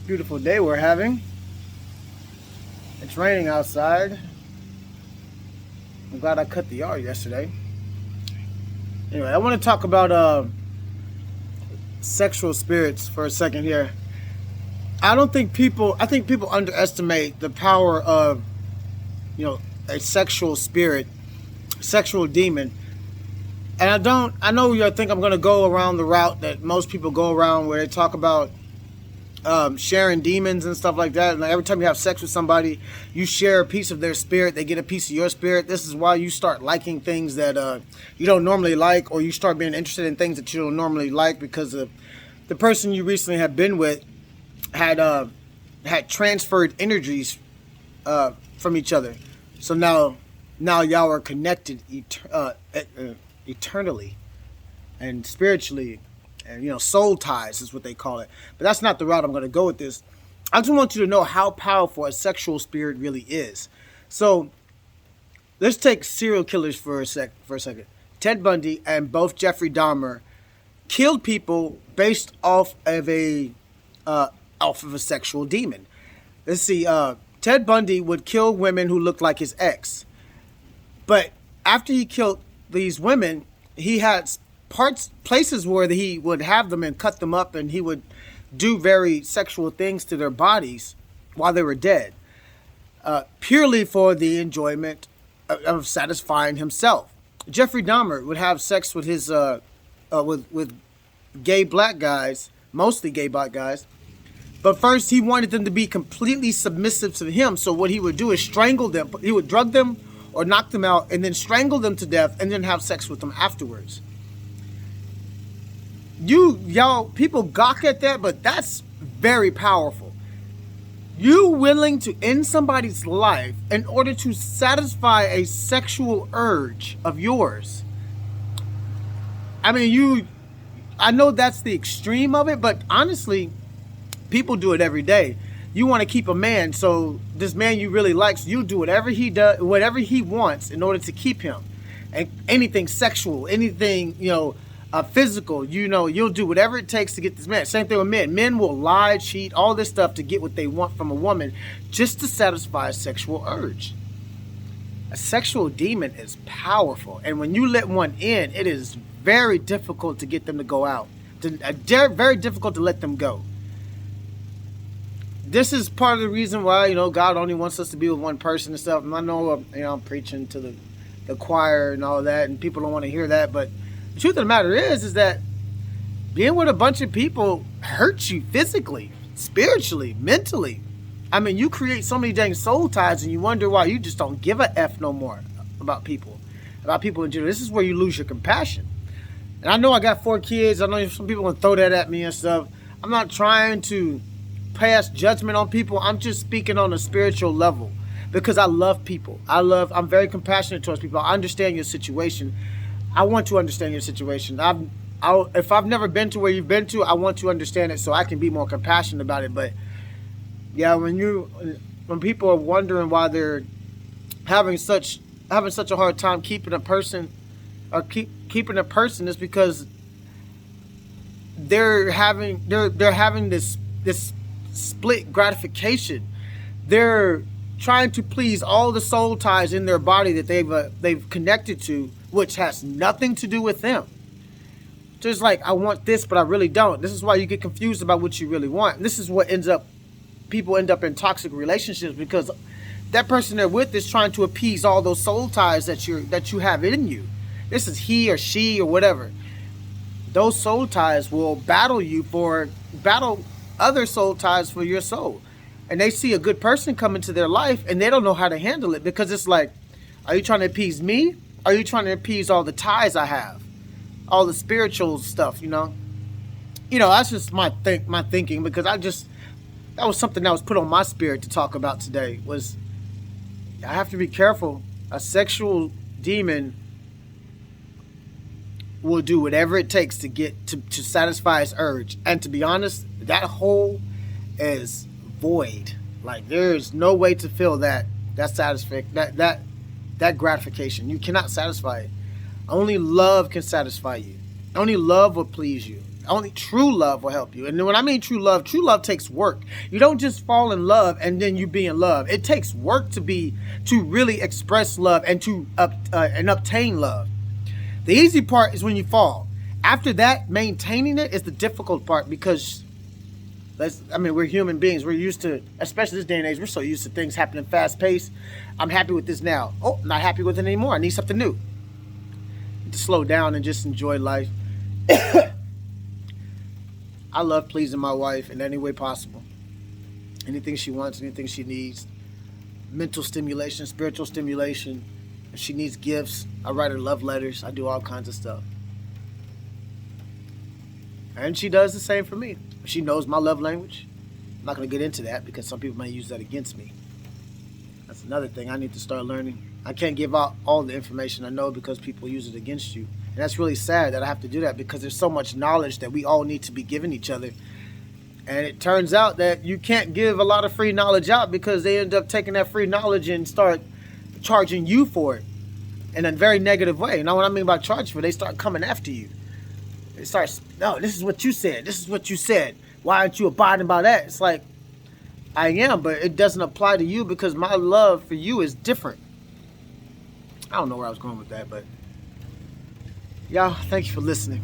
Beautiful day we're having. It's raining outside. I'm glad I cut the yard yesterday. Anyway, I want to talk about sexual spirits for a second here. I think people underestimate the power of, a sexual spirit, sexual demon. And I know you think I'm going to go around the route that most people go around where they talk about sharing demons and stuff like that. And like every time you have sex with somebody, you share a piece of their spirit. They get a piece of your spirit. This is why you start liking things that you don't normally like, or you start being interested in things that you don't normally like because of the person you recently have been with had transferred energies from each other. So now y'all are connected eternally and spiritually. And soul ties is what they call it. But that's not the route I'm going to go with this. I just want you to know how powerful a sexual spirit really is. So let's take serial killers for a second. Ted Bundy and both Jeffrey Dahmer killed people based off of a sexual demon. Let's see. Ted Bundy would kill women who looked like his ex. But after he killed these women, he had places where he would have them and cut them up, and he would do very sexual things to their bodies while they were dead, purely for the enjoyment of satisfying himself. Jeffrey Dahmer would have sex with his with gay black guys, mostly gay black guys. But first, he wanted them to be completely submissive to him. So what he would do is strangle them. He would drug them or knock them out, and then strangle them to death, and then have sex with them afterwards. Y'all, people gawk at that, but that's very powerful. You willing to end somebody's life in order to satisfy a sexual urge of yours. I mean, I know that's the extreme of it, but honestly, people do it every day. You want to keep a man, so this man you really like, so you do whatever he does, whatever he wants in order to keep him. And anything sexual, anything, physical, you'll do whatever it takes to get this man. Same thing with men. Men will lie, cheat, all this stuff to get what they want from a woman just to satisfy a sexual urge. A sexual demon is powerful. And when you let one in, it is very difficult to get them to go out. Very difficult to let them go. This is part of the reason why, God only wants us to be with one person and stuff. And I know, I'm preaching to the choir and all that, and people don't want to hear that, but the truth of the matter is that being with a bunch of people hurts you physically, spiritually, mentally. I mean, you create so many dang soul ties, and you wonder why you just don't give a F no more about people in general. This is where you lose your compassion. And I know I got 4 kids. I know some people want to throw that at me and stuff. I'm not trying to pass judgment on people. I'm just speaking on a spiritual level because I love people. I'm very compassionate towards people. I understand your situation. I want to understand your situation. If I've never been to where you've been to, I want to understand it so I can be more compassionate about it. But yeah, when people are wondering why they're having such a hard time keeping a person, or keeping a person, is because they're having this split gratification. They're trying to please all the soul ties in their body that they've connected to, which has nothing to do with them. Just like, I want this, but I really don't. This is why you get confused about what you really want. And this is what people end up in toxic relationships, because that person they're with is trying to appease all those soul ties that you have in you. This is he or she or whatever. Those soul ties will battle other soul ties for your soul. And they see a good person come into their life and they don't know how to handle it, because it's like, are you trying to appease me? Are you trying to appease all the ties I have? All the spiritual stuff, that's just my thinking, because that was something that was put on my spirit to talk about today. Was I have to be careful. A sexual demon will do whatever it takes to get to satisfy its urge. And to be honest, that hole is void. Like, there's no way to fill that satisfaction, that gratification. You cannot satisfy it. Only love can satisfy you. Only love will please you. Only true love will help you. And when I mean true love takes work. You don't just fall in love and then you be in love. It takes work to really express love and to obtain love. The easy part is when you fall. After that, maintaining it is the difficult part, because we're human beings. We're used to, especially this day and age, we're so used to things happening fast paced. I'm happy with this now. Oh, I'm not happy with it anymore. I need something new. To slow down and just enjoy life. I love pleasing my wife in any way possible. Anything she wants, anything she needs. Mental stimulation, spiritual stimulation. If she needs gifts, I write her love letters. I do all kinds of stuff. And she does the same for me. She knows my love language. I'm not going to get into that because some people may use that against me. That's another thing I need to start learning. I can't give out all the information I know because people use it against you. And that's really sad that I have to do that, because there's so much knowledge that we all need to be giving each other. And it turns out that you can't give a lot of free knowledge out, because they end up taking that free knowledge and start charging you for it in a very negative way. Now, what I mean by charge for it, they start coming after you. They start, no, this is what you said. This is what you said. Why aren't you abiding by that? It's like, I am, but it doesn't apply to you because my love for you is different. I don't know where I was going with that, but y'all, thank you for listening.